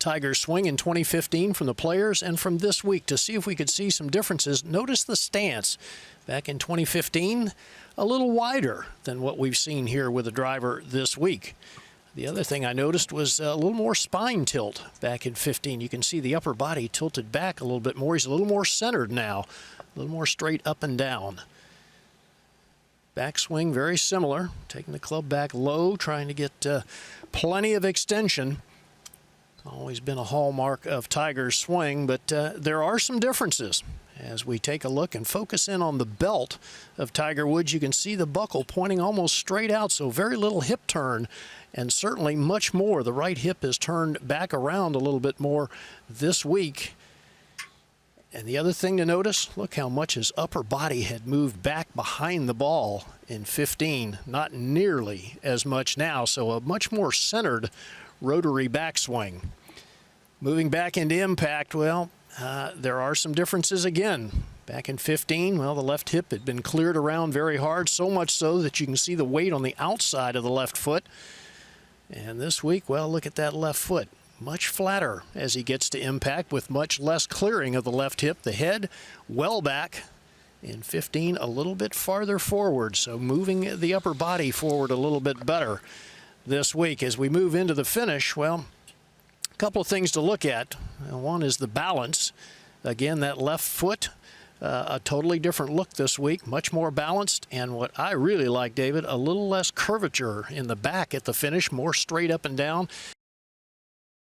Tiger's swing in 2015 from the players and from this week to see if we could see some differences. Notice the stance. Back in 2015, a little wider than what we've seen here with the driver this week. The other thing I noticed was a little more spine tilt back in 15. You can see the upper body tilted back a little bit more. He's a little more centered now, a little more straight up and down. Backswing very similar, taking the club back low, trying to get plenty of extension. Always been a hallmark of Tiger's swing, but there are some differences. As we take a look and focus in on the belt of Tiger Woods, you can see the buckle pointing almost straight out, so very little hip turn, and certainly much more. The right hip is turned back around a little bit more this week. And the other thing to notice, look how much his upper body had moved back behind the ball in 15. Not nearly as much now, so a much more centered rotary backswing. Moving back into impact, well, there are some differences again. Back in 15, well, the left hip had been cleared around very hard, so much so that you can see the weight on the outside of the left foot. And this week, well, look at that left foot. Much flatter as he gets to impact with much less clearing of the left hip. The head well back. In 15, a little bit farther forward, so moving the upper body forward a little bit better this week. As we move into the finish, well, a couple of things to look at. One is the balance. Again, that left foot, a totally different look this week, much more balanced, and what I really like, David, a little less curvature in the back at the finish, more straight up and down.